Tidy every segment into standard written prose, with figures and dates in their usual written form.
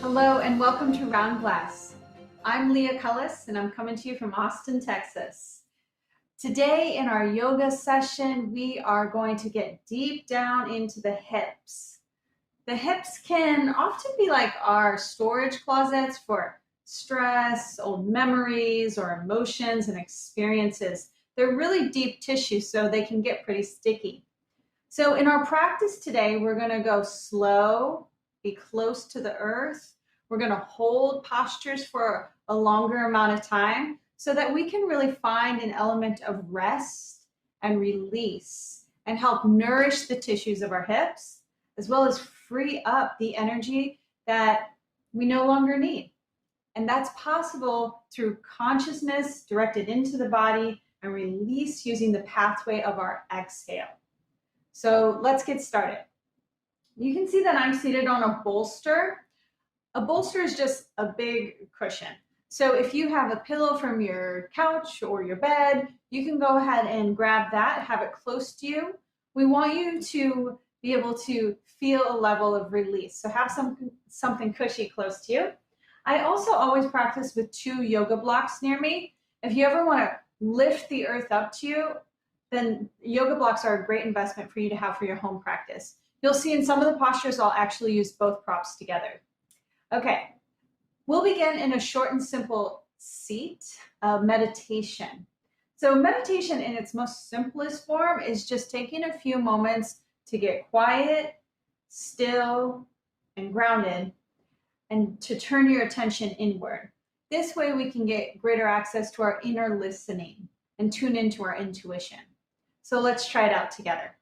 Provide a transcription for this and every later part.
Hello and welcome to Round Glass. I'm Leah Cullis and I'm coming to you from Austin, Texas. Today in our yoga session, we are going to get deep down into the hips. The hips can often be like our storage closets for stress, old memories, or emotions and experiences. They're really deep tissue, so they can get pretty sticky. So in our practice today, we're going to go slow, be close to the earth. We're going to hold postures for a longer amount of time so that we can really find an element of rest and release and help nourish the tissues of our hips, as well as free up the energy that we no longer need. And that's possible through consciousness directed into the body and release using the pathway of our exhale. So let's get started. You can see that I'm seated on a bolster. A bolster is just a big cushion. So if you have a pillow from your couch or your bed, you can go ahead and grab that, have it close to you. We want you to be able to feel a level of release. So have something cushy close to you. I also always practice with 2 yoga blocks near me. If you ever want to lift the earth up to you, then yoga blocks are a great investment for you to have for your home practice. You'll see in some of the postures, I'll actually use both props together. Okay, we'll begin in a short and simple seat of meditation. So meditation in its most simplest form is just taking a few moments to get quiet, still, and grounded, and to turn your attention inward. This way we can get greater access to our inner listening and tune into our intuition. So let's try it out together.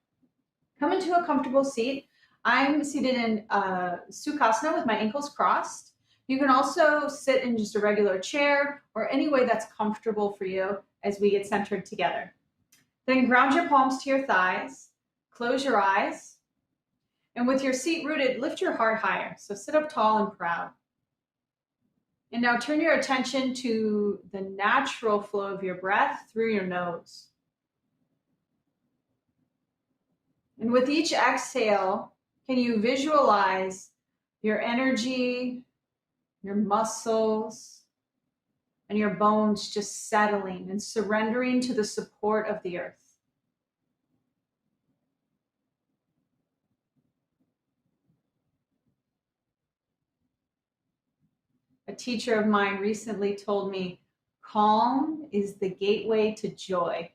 Come into a comfortable seat. I'm seated in Sukhasana with my ankles crossed. You can also sit in just a regular chair or any way that's comfortable for you as we get centered together. Then ground your palms to your thighs, close your eyes, and with your seat rooted, lift your heart higher. So sit up tall and proud. And now turn your attention to the natural flow of your breath through your nose. And with each exhale, can you visualize your energy, your muscles, and your bones just settling and surrendering to the support of the earth? A teacher of mine recently told me, calm is the gateway to joy.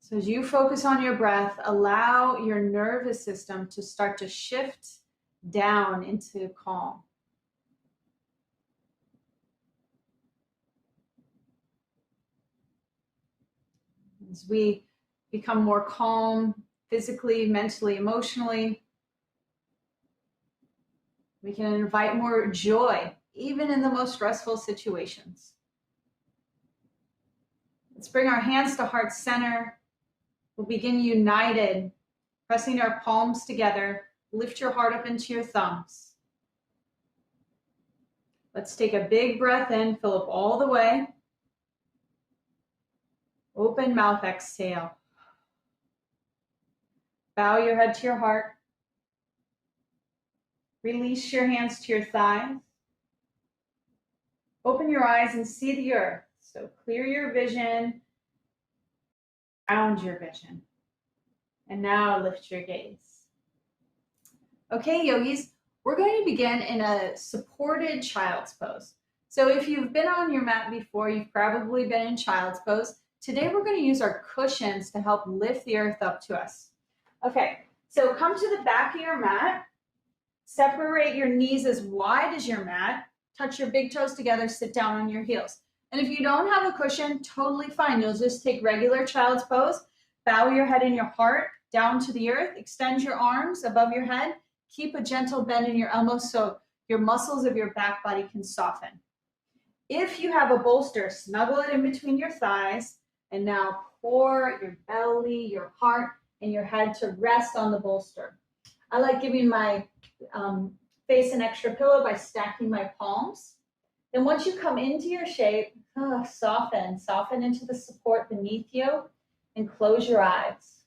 So as you focus on your breath, allow your nervous system to start to shift down into calm. As we become more calm physically, mentally, emotionally, we can invite more joy, even in the most stressful situations. Let's bring our hands to heart center. We'll begin united, pressing our palms together. Lift your heart up into your thumbs. Let's take a big breath in, fill up all the way. Open mouth, exhale. Bow your head to your heart. Release your hands to your thighs. Open your eyes and see the earth. So clear your vision, ground your vision. And now lift your gaze. Okay, yogis, we're going to begin in a supported child's pose. So if you've been on your mat before, you've probably been in child's pose. Today we're going to use our cushions to help lift the earth up to us. Okay, so come to the back of your mat. Separate your knees as wide as your mat. Touch your big toes together, sit down on your heels. And if you don't have a cushion, totally fine. You'll just take regular child's pose. Bow your head and your heart down to the earth. Extend your arms above your head. Keep a gentle bend in your elbows so your muscles of your back body can soften. If you have a bolster, snuggle it in between your thighs. And now pour your belly, your heart, and your head to rest on the bolster. I like giving my face an extra pillow by stacking my palms. Then once you come into your shape, soften into the support beneath you and close your eyes.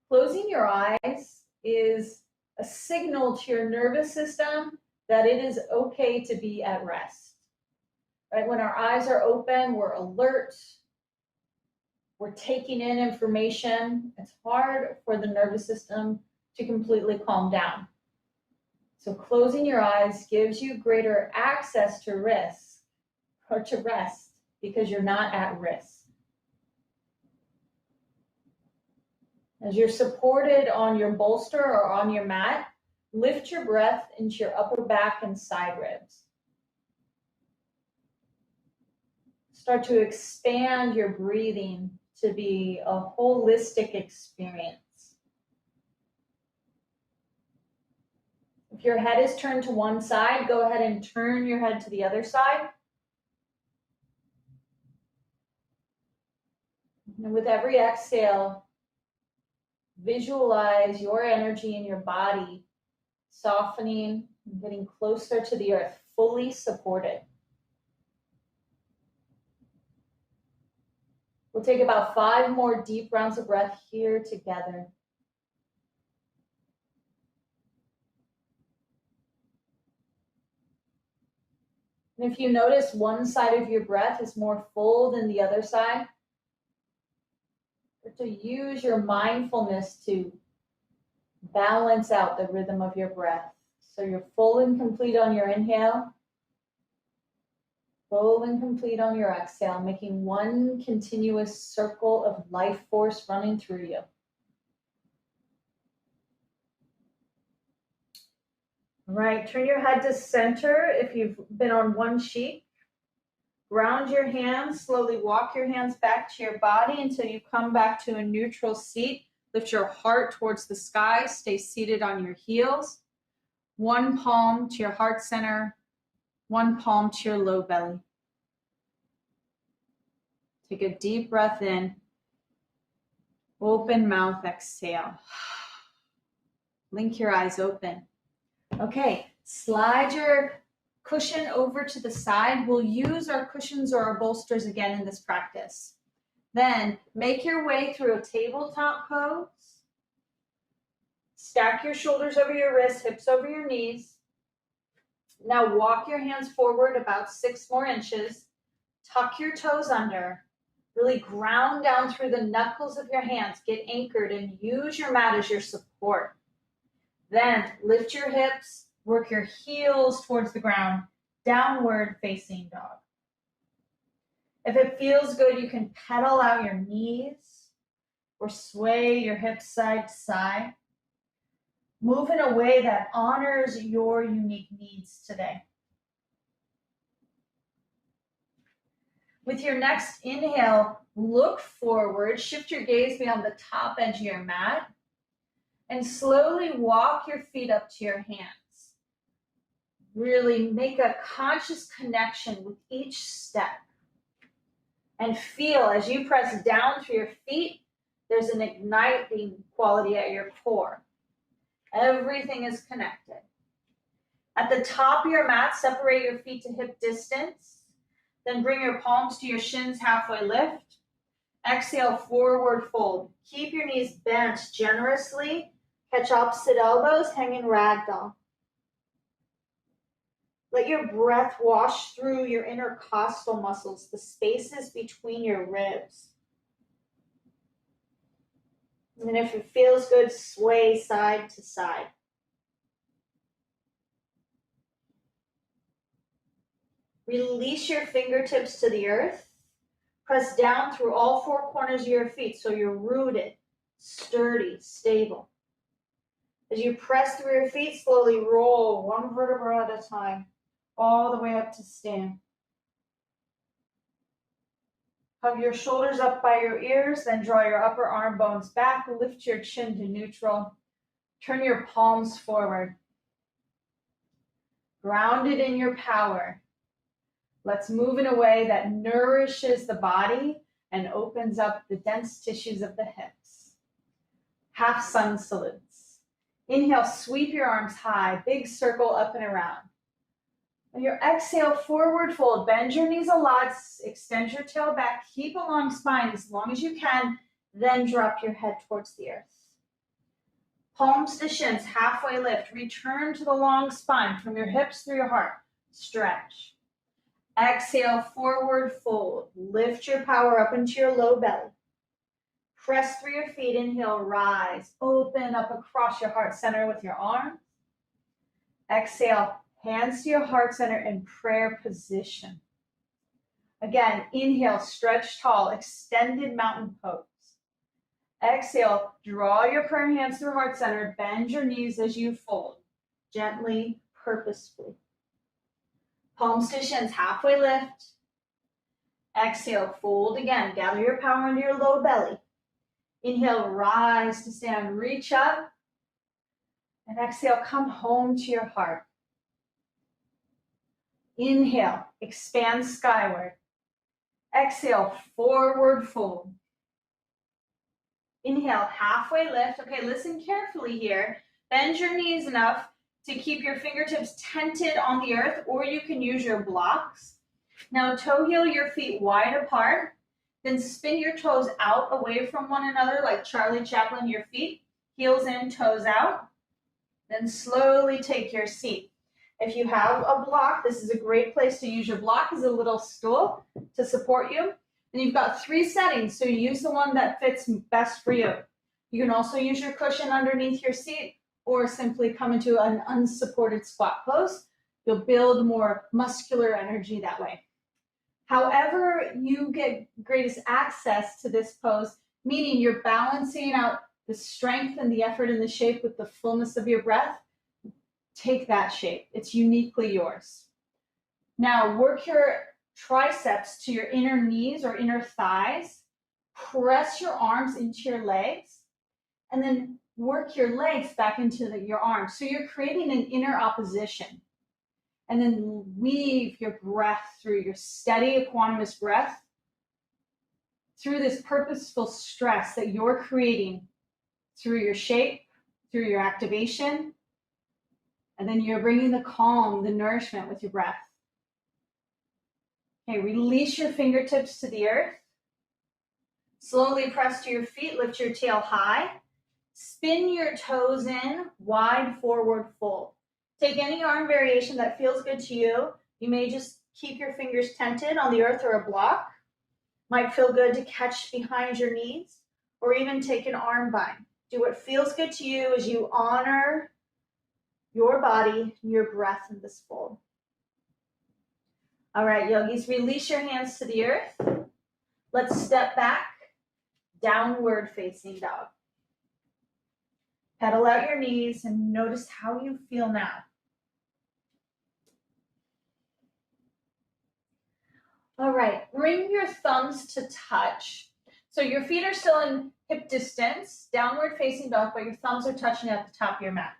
Closing your eyes is a signal to your nervous system that it is okay to be at rest. Right? When our eyes are open, we're alert, we're taking in information. It's hard for the nervous system to completely calm down. So closing your eyes gives you greater access to risk or to rest because you're not at risk. As you're supported on your bolster or on your mat, lift your breath into your upper back and side ribs. Start to expand your breathing to be a holistic experience. If your head is turned to one side, go ahead and turn your head to the other side. And with every exhale, visualize your energy in your body softening and getting closer to the earth, fully supported. We'll take about 5 more deep rounds of breath here together. And if you notice one side of your breath is more full than the other side, to use your mindfulness to balance out the rhythm of your breath. So you're full and complete on your inhale, full and complete on your exhale, making one continuous circle of life force running through you. All right, turn your head to center if you've been on one cheek. Ground your hands, slowly walk your hands back to your body until you come back to a neutral seat. Lift your heart towards the sky, stay seated on your heels. One palm to your heart center, one palm to your low belly. Take a deep breath in. Open mouth, exhale. Blink your eyes open. Okay, slide your cushion over to the side. We'll use our cushions or our bolsters again in this practice. Then make your way through a tabletop pose. Stack your shoulders over your wrists, hips over your knees. Now walk your hands forward about 6 more inches. Tuck your toes under. Really ground down through the knuckles of your hands. Get anchored and use your mat as your support. Then lift your hips. Work your heels towards the ground, downward facing dog. If it feels good, you can pedal out your knees or sway your hips side to side. Move in a way that honors your unique needs today. With your next inhale, look forward, shift your gaze beyond the top edge of your mat, and slowly walk your feet up to your hands. Really make a conscious connection with each step. And feel as you press down through your feet, there's an igniting quality at your core. Everything is connected. At the top of your mat, separate your feet to hip distance. Then bring your palms to your shins, halfway lift. Exhale, forward fold. Keep your knees bent generously. Catch opposite elbows, hanging ragdoll. Let your breath wash through your intercostal muscles, the spaces between your ribs. And if it feels good, sway side to side. Release your fingertips to the earth. Press down through all 4 corners of your feet so you're rooted, sturdy, stable. As you press through your feet, slowly roll 1 vertebra at a time, all the way up to stand. Hug your shoulders up by your ears, then draw your upper arm bones back, lift your chin to neutral. Turn your palms forward. Grounded in your power. Let's move in a way that nourishes the body and opens up the dense tissues of the hips. Half sun salutes. Inhale, sweep your arms high, big circle up and around. On your exhale, forward fold. Bend your knees a lot, extend your tail back, keep a long spine as long as you can, then drop your head towards the earth. Palms to shins, halfway lift. Return to the long spine from your hips through your heart. Stretch. Exhale, forward fold. Lift your power up into your low belly. Press through your feet. Inhale, rise. Open up across your heart center with your arms. Exhale, hands to your heart center in prayer position. Again, inhale, stretch tall, extended mountain pose. Exhale, draw your prayer hands through heart center. Bend your knees as you fold. Gently, purposefully. Palms to shins, halfway lift. Exhale, fold again. Gather your power into your low belly. Inhale, rise to stand, reach up. And exhale, come home to your heart. Inhale, expand skyward. Exhale, forward fold. Inhale, halfway lift. Okay, listen carefully here. Bend your knees enough to keep your fingertips tented on the earth, or you can use your blocks. Now toe heel your feet wide apart. Then spin your toes out away from one another like Charlie Chaplin your feet. Heels in, toes out. Then slowly take your seat. If you have a block, this is a great place to use your block as a little stool to support you. And you've got 3 settings, so you use the one that fits best for you. You can also use your cushion underneath your seat or simply come into an unsupported squat pose. You'll build more muscular energy that way. However you get greatest access to this pose, meaning you're balancing out the strength and the effort and the shape with the fullness of your breath, take that shape. It's uniquely yours. Now work your triceps to your inner knees or inner thighs. Press your arms into your legs and then work your legs back into your arms. So you're creating an inner opposition. And then weave your breath through your steady equanimous breath through this purposeful stress that you're creating through your shape, through your activation. And then you're bringing the calm, the nourishment with your breath. Okay, release your fingertips to the earth. Slowly press to your feet, lift your tail high. Spin your toes in, wide forward fold. Take any arm variation that feels good to you. You may just keep your fingers tented on the earth or a block. Might feel good to catch behind your knees or even take an arm bind. Do what feels good to you as you honor your body, your breath in this fold. All right, yogis, release your hands to the earth. Let's step back, downward facing dog. Pedal out your knees and notice how you feel now. All right, bring your thumbs to touch. So your feet are still in hip distance, downward facing dog, but your thumbs are touching at the top of your mat.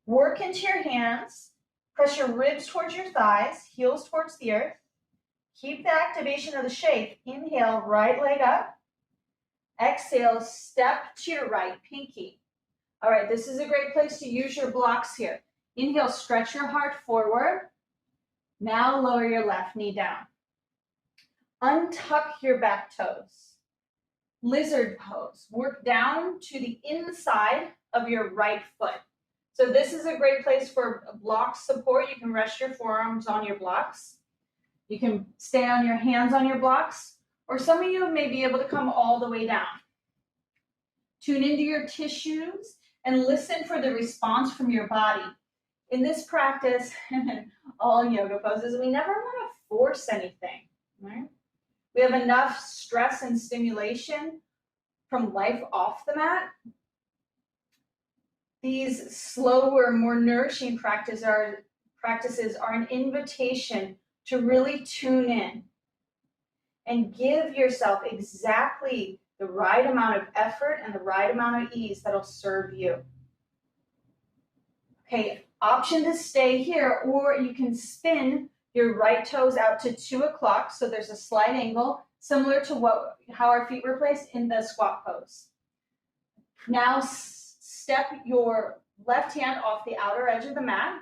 Work into your hands. Press your ribs towards your thighs, heels towards the earth. Keep the activation of the shape. Inhale, right leg up. Exhale, step to your right, pinky. All right, this is a great place to use your blocks here. Inhale, stretch your heart forward. Now lower your left knee down. Untuck your back toes. Lizard pose. Work down to the inside of your right foot. So this is a great place for block support. You can rest your forearms on your blocks. You can stay on your hands on your blocks, or some of you may be able to come all the way down. Tune into your tissues and listen for the response from your body. In this practice, and all yoga poses, we never want to force anything, right? We have enough stress and stimulation from life off the mat. These slower, more nourishing practices are an invitation to really tune in and give yourself exactly the right amount of effort and the right amount of ease that'll serve you. Okay, option to stay here, or you can spin your right toes out to 2 o'clock, so there's a slight angle, similar to how our feet were placed in the squat pose. Now step your left hand off the outer edge of the mat,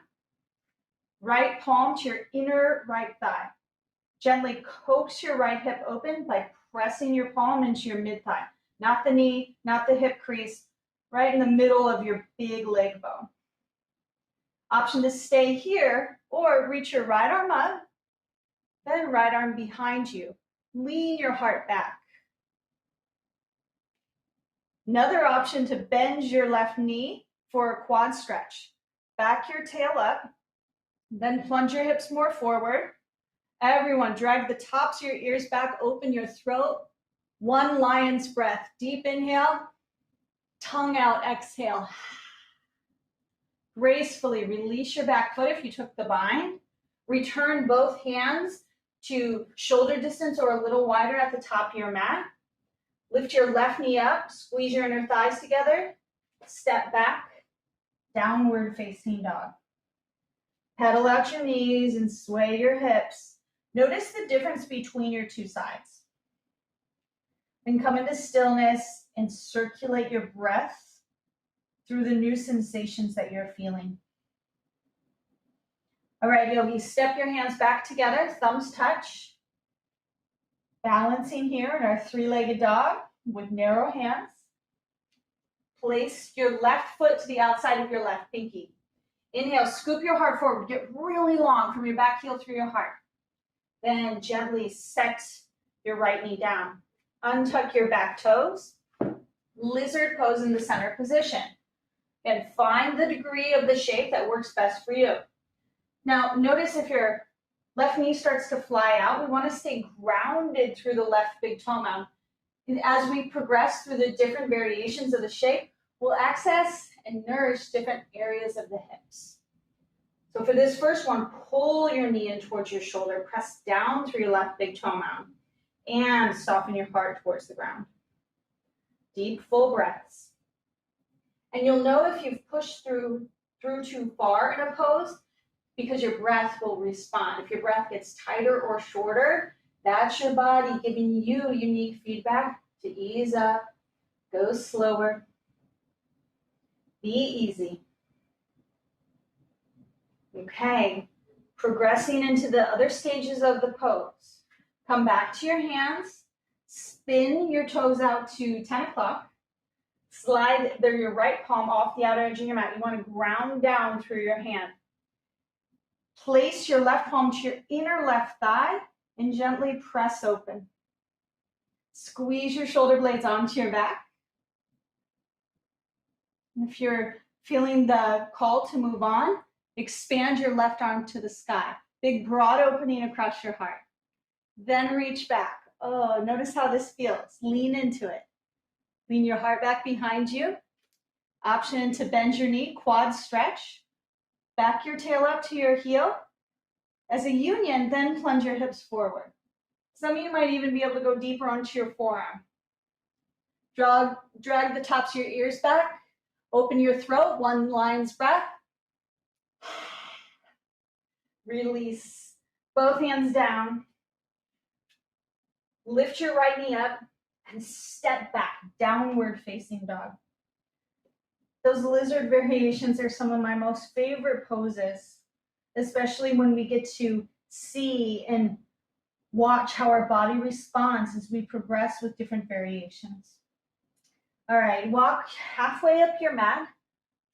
right palm to your inner right thigh. Gently coax your right hip open by pressing your palm into your mid-thigh. Not the knee, not the hip crease, right in the middle of your big leg bone. Option to stay here or reach your right arm up, then right arm behind you. Lean your heart back. Another option to bend your left knee for a quad stretch. Back your tail up, then plunge your hips more forward. Everyone, drag the tops of your ears back, open your throat. One lion's breath. Deep inhale, tongue out, exhale. Gracefully release your back foot if you took the bind. Return both hands to shoulder distance or a little wider at the top of your mat. Lift your left knee up, squeeze your inner thighs together. Step back, downward facing dog. Pedal out your knees and sway your hips. Notice the difference between your two sides. Then come into stillness and circulate your breath through the new sensations that you're feeling. All right, yogis, step your hands back together, thumbs touch. Balancing here in our three-legged dog with narrow hands. Place your left foot to the outside of your left pinky. Inhale, scoop your heart forward, get really long from your back heel through your heart. Then gently set your right knee down. Untuck your back toes. Lizard pose in the center position. And find the degree of the shape that works best for you. Now, notice if your left knee starts to fly out, we want to stay grounded through the left big toe mound. And as we progress through the different variations of the shape, we'll access and nourish different areas of the hips. So for this first one, pull your knee in towards your shoulder, press down through your left big toe mound, and soften your heart towards the ground. Deep, full breaths. And you'll know if you've pushed through too far in a pose because your breath will respond. If your breath gets tighter or shorter, that's your body giving you unique feedback to ease up, go slower, be easy. Okay, progressing into the other stages of the pose. Come back to your hands, spin your toes out to 10 o'clock. Slide your right palm off the outer edge of your mat. You want to ground down through your hand. Place your left palm to your inner left thigh and gently press open. Squeeze your shoulder blades onto your back. And if you're feeling the call to move on, expand your left arm to the sky. Big, broad opening across your heart. Then reach back. Oh, notice how this feels. Lean into it. Lean your heart back behind you. Option to bend your knee, quad stretch. Back your tail up to your heel. As a union, then plunge your hips forward. Some of you might even be able to go deeper onto your forearm. Drag the tops of your ears back. Open your throat, one lion's breath. Release both hands down. Lift your right knee up and step back, downward facing dog. Those lizard variations are some of my most favorite poses, especially when we get to see and watch how our body responds as we progress with different variations. All right, walk halfway up your mat,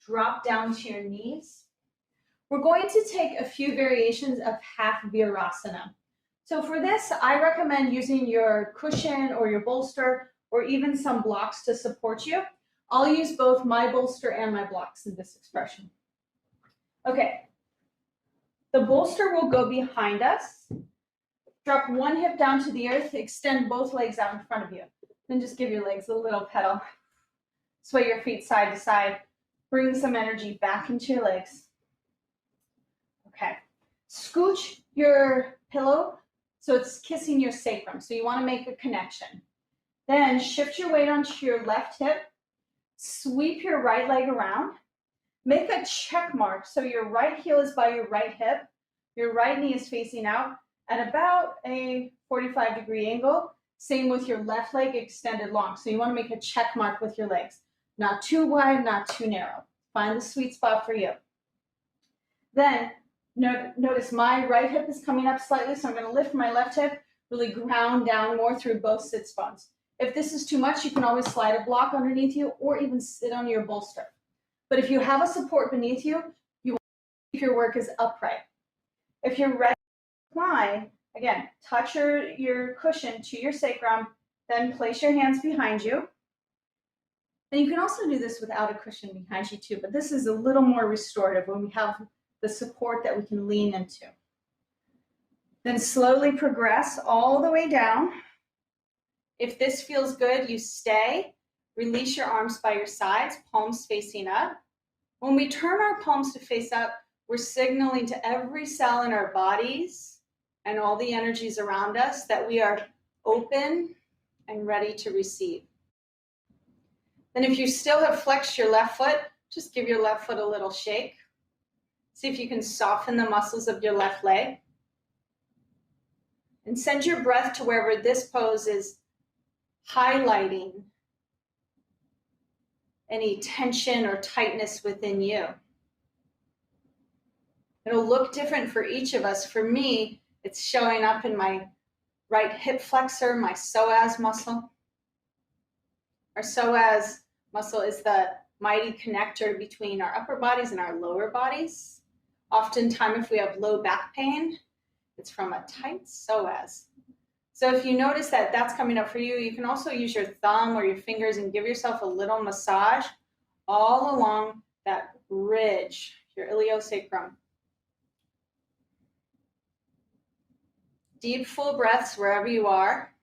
drop down to your knees. We're going to take a few variations of half virasana. So for this, I recommend using your cushion or your bolster or even some blocks to support you. I'll use both my bolster and my blocks in this expression. Okay, the bolster will go behind us. Drop one hip down to the earth, extend both legs out in front of you. Then just give your legs a little pedal. Sway your feet side to side. Bring some energy back into your legs. Okay, scooch your pillow so it's kissing your sacrum. So you want to make a connection. Then shift your weight onto your left hip. Sweep your right leg around. Make a check mark so your right heel is by your right hip. Your right knee is facing out at about a 45-degree angle. Same with your left leg extended long. So you want to make a check mark with your legs. Not too wide, not too narrow. Find the sweet spot for you. Then notice my right hip is coming up slightly, so I'm going to lift my left hip, really ground down more through both sits bones. If this is too much, you can always slide a block underneath you or even sit on your bolster. But if you have a support beneath you, you want to keep your work as upright. If you're ready to recline, again, touch your cushion to your sacrum, then place your hands behind you. And you can also do this without a cushion behind you too, but this is a little more restorative when we have the support that we can lean into. Then slowly progress all the way down. If this feels good, you stay. Release your arms by your sides, palms facing up. When we turn our palms to face up, we're signaling to every cell in our bodies and all the energies around us that we are open and ready to receive. Then if you still have flexed your left foot, just give your left foot a little shake. See if you can soften the muscles of your left leg. And send your breath to wherever this pose is highlighting any tension or tightness within you. It'll look different for each of us. For me, it's showing up in my right hip flexor, my psoas muscle. Our psoas muscle is the mighty connector between our upper bodies and our lower bodies. Oftentimes, if we have low back pain, it's from a tight psoas. So if you notice that that's coming up for you, you can also use your thumb or your fingers and give yourself a little massage all along that ridge, your iliosacrum. Deep, full breaths wherever you are.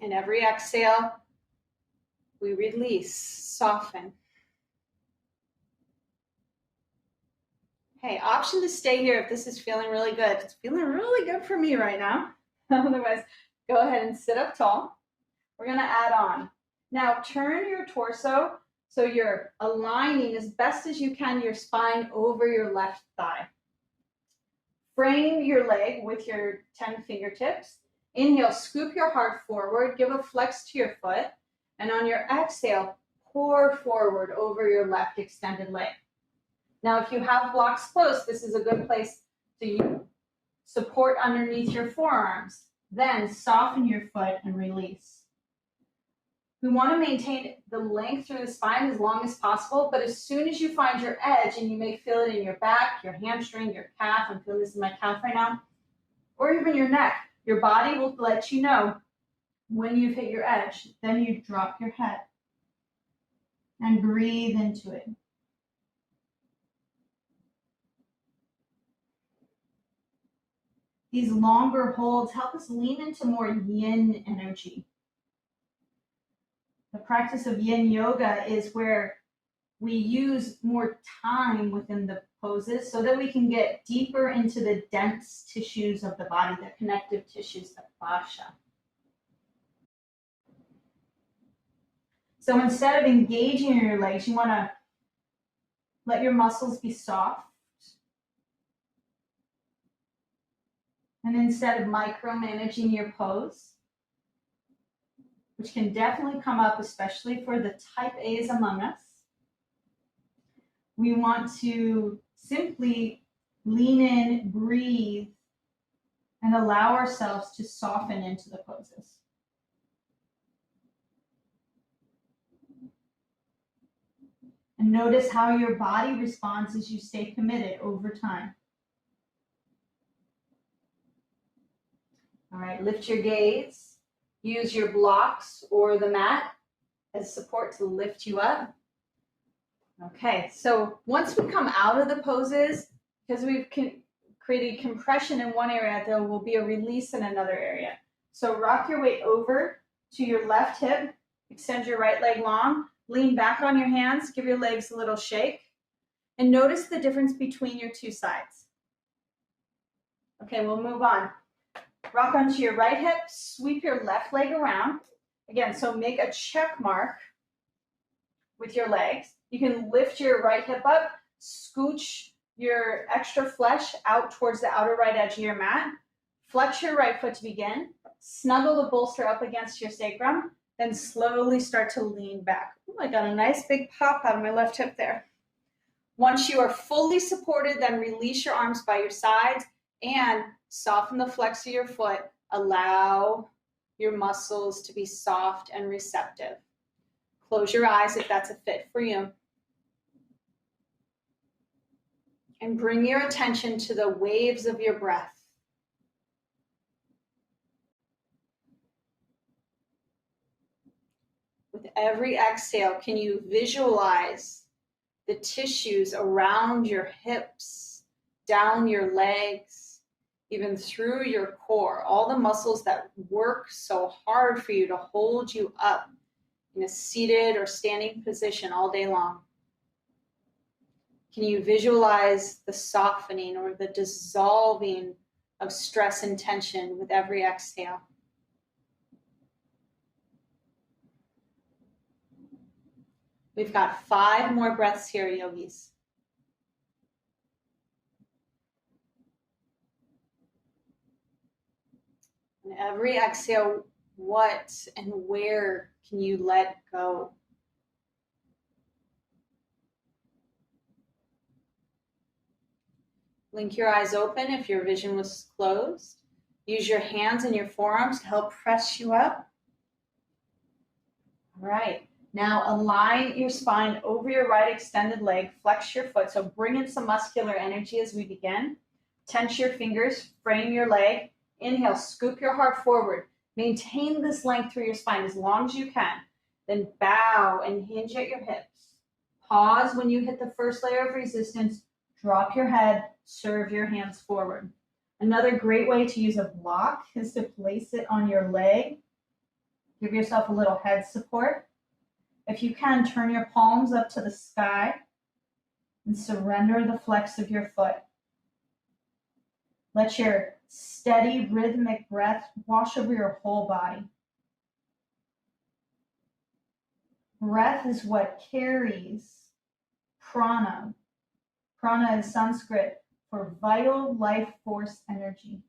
And every exhale, we release, soften. Hey, option to stay here if this is feeling really good. It's feeling really good for me right now. Otherwise, go ahead and sit up tall. We're going to add on. Now, turn your torso so you're aligning as best as you can your spine over your left thigh. Frame your leg with your 10 fingertips. Inhale, scoop your heart forward, give a flex to your foot, and on your exhale, pour forward over your left extended leg. Now, if you have blocks close, this is a good place to support underneath your forearms. Then soften your foot and release. We want to maintain the length through the spine as long as possible, but as soon as you find your edge, and you may feel it in your back, your hamstring, your calf, I'm feeling this in my calf right now, or even your neck, your body will let you know when you've hit your edge. Then you drop your head and breathe into it. These longer holds help us lean into more yin energy. The practice of yin yoga is where we use more time within the poses so that we can get deeper into the dense tissues of the body, the connective tissues, the fascia. So instead of engaging in your legs, you want to let your muscles be soft. And instead of micromanaging your pose, which can definitely come up, especially for the type A's among us, we want to simply lean in, breathe, and allow ourselves to soften into the poses. And notice how your body responds as you stay committed over time. All right, lift your gaze. Use your blocks or the mat as support to lift you up. Okay, so once we come out of the poses, because we've created compression in one area, there will be a release in another area. So rock your weight over to your left hip, extend your right leg long, lean back on your hands, give your legs a little shake, and notice the difference between your two sides. Okay, we'll move on. Rock onto your right hip, sweep your left leg around. Again, so make a check mark with your legs. You can lift your right hip up, scooch your extra flesh out towards the outer right edge of your mat. Flex your right foot to begin. Snuggle the bolster up against your sacrum. Then slowly start to lean back. Ooh, I got a nice big pop out of my left hip there. Once you are fully supported, then release your arms by your sides and soften the flex of your foot Allow your muscles to be soft and receptive. Close your eyes if that's a fit for you. And bring your attention to the waves of your breath. With every exhale, can you visualize the tissues around your hips, down your legs, even through your core, all the muscles that work so hard for you to hold you up in a seated or standing position all day long? Can you visualize the softening or the dissolving of stress and tension with every exhale? We've got 5 more breaths here, yogis. And every exhale, what and where can you let go? Blink your eyes open if your vision was closed. Use your hands and your forearms to help press you up. All right. Now align your spine over your right extended leg. Flex your foot. So bring in some muscular energy as we begin. Tense your fingers. Frame your leg. Inhale. Scoop your heart forward. Maintain this length through your spine as long as you can. Then bow and hinge at your hips. Pause when you hit the first layer of resistance. Drop your head. Serve your hands forward. Another great way to use a block is to place it on your leg. Give yourself a little head support. If you can, turn your palms up to the sky and surrender the flex of your foot. Let your steady, rhythmic breath wash over your whole body. Breath is what carries prana. Prana is Sanskrit for vital life force energy.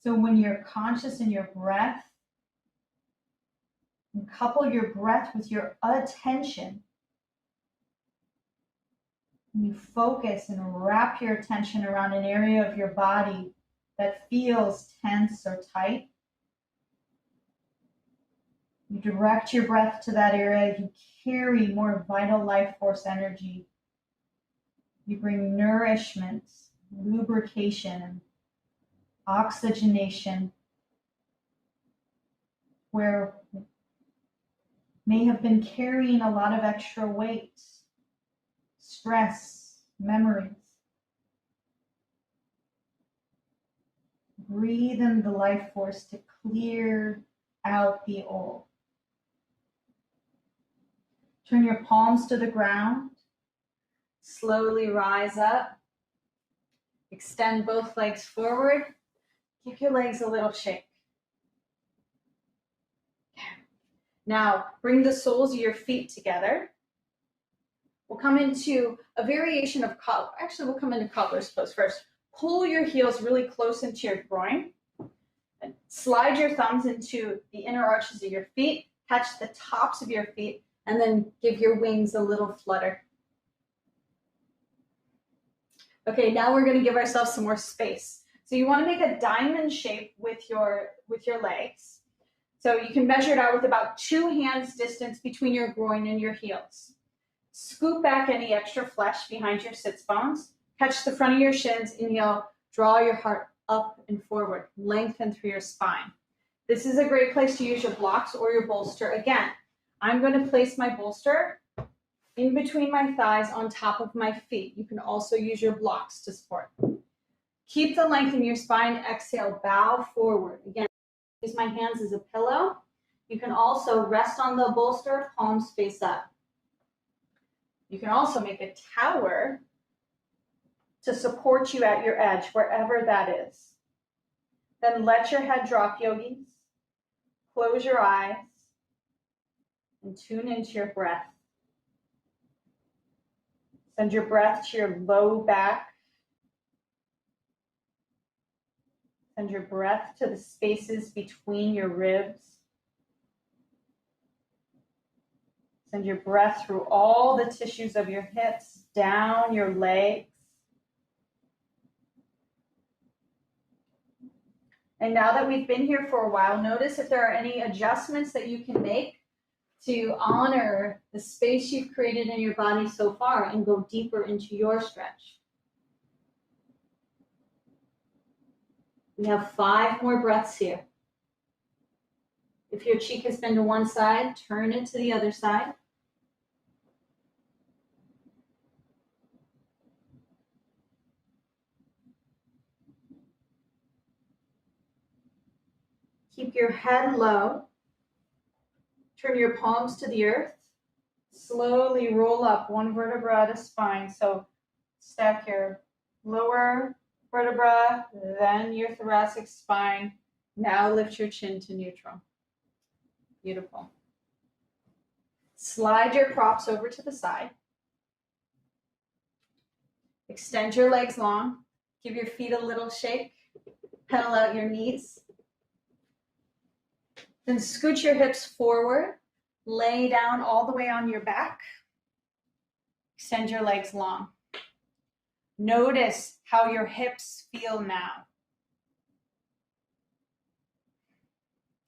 So when you're conscious in your breath, and couple your breath with your attention, and you focus and wrap your attention around an area of your body that feels tense or tight. You direct your breath to that area. You carry more vital life force energy. You bring nourishment, lubrication, and oxygenation where may have been carrying a lot of extra weight, stress, memories. Breathe in the life force to clear out the old. Turn your palms to the ground. Slowly rise up. Extend both legs forward. Give your legs a little shake. Now, bring the soles of your feet together. We'll come into a variation of cobbler. Actually, we'll come into cobbler's pose first. Pull your heels really close into your groin. And slide your thumbs into the inner arches of your feet. Catch the tops of your feet. And then give your wings a little flutter. Okay, now we're going to give ourselves some more space. So you want to make a diamond shape with your legs. So you can measure it out with about 2 hands distance between your groin and your heels. Scoop back any extra flesh behind your sits bones. Catch the front of your shins. Inhale, draw your heart up and forward. Lengthen through your spine. This is a great place to use your blocks or your bolster. Again, I'm going to place my bolster in between my thighs on top of my feet. You can also use your blocks to support. Keep the length in your spine. Exhale, bow forward. Again, use my hands as a pillow. You can also rest on the bolster, palms face up. You can also make a tower to support you at your edge, wherever that is. Then let your head drop, yogis. Close your eyes and tune into your breath. Send your breath to your low back. Send your breath to the spaces between your ribs. Send your breath through all the tissues of your hips, down your legs. And now that we've been here for a while, notice if there are any adjustments that you can make to honor the space you've created in your body so far and go deeper into your stretch. We have 5 more breaths here. If your cheek has been to one side, turn it to the other side. Keep your head low. Turn your palms to the earth. Slowly roll up one vertebra at a spine. So stack your lower vertebra, then your thoracic spine. Now lift your chin to neutral. Beautiful. Slide your props over to the side. Extend your legs long. Give your feet a little shake. Pedal out your knees. Then scoot your hips forward. Lay down all the way on your back. Extend your legs long. Notice how your hips feel now.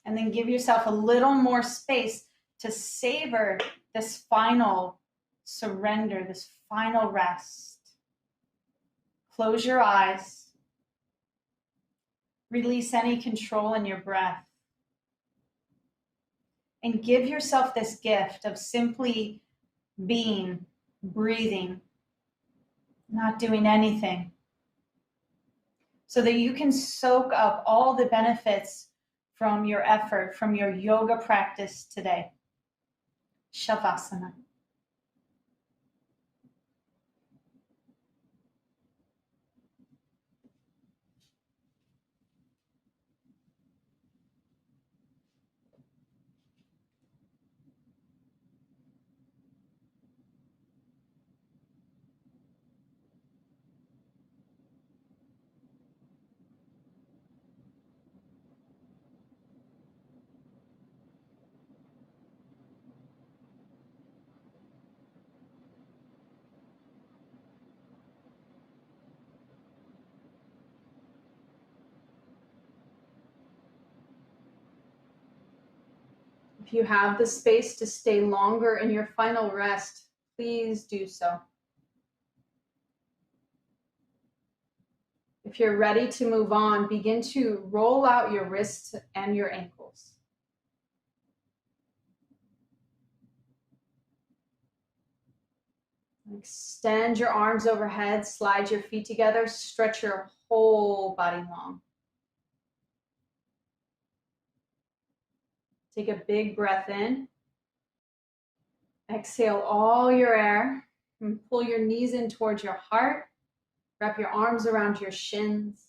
And then give yourself a little more space to savor this final surrender, this final rest. Close your eyes. Release any control in your breath. And give yourself this gift of simply being, breathing, not doing anything, so that you can soak up all the benefits from your effort, from your yoga practice today. Shavasana. If you have the space to stay longer in your final rest, please do so. If you're ready to move on, begin to roll out your wrists and your ankles. Extend your arms overhead, slide your feet together, stretch your whole body long. Take a big breath in. Exhale all your air and pull your knees in towards your heart. Wrap your arms around your shins.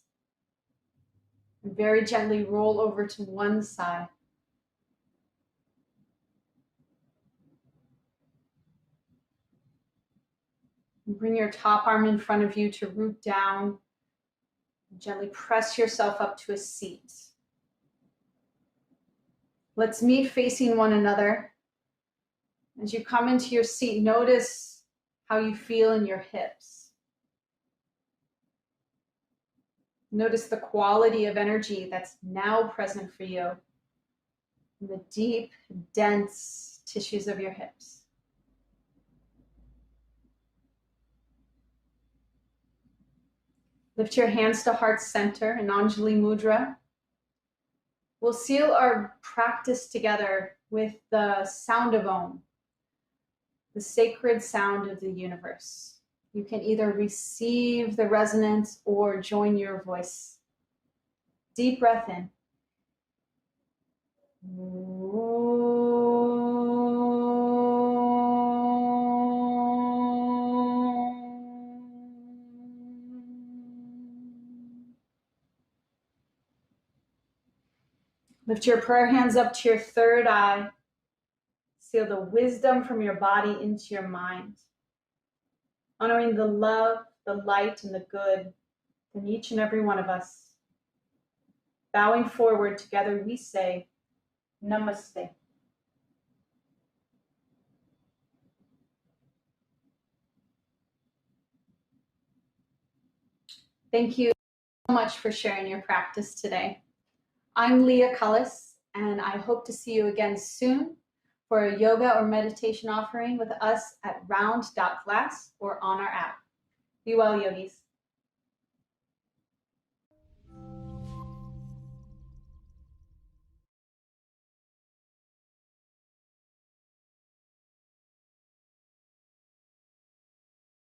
And very gently roll over to one side. And bring your top arm in front of you to root down. Gently press yourself up to a seat. Let's meet facing one another. As you come into your seat, notice how you feel in your hips. Notice the quality of energy that's now present for you in the deep, dense tissues of your hips. Lift your hands to heart center in Anjali Mudra. We'll seal our practice together with the sound of Om, the sacred sound of the universe. You can either receive the resonance or join your voice. Deep breath in. Lift your prayer hands up to your third eye. Seal the wisdom from your body into your mind. Honoring the love, the light, and the good in each and every one of us. Bowing forward together, we say, Namaste. Thank you so much for sharing your practice today. I'm Leah Cullis, and I hope to see you again soon for a yoga or meditation offering with us at round.class or on our app. Be well, yogis.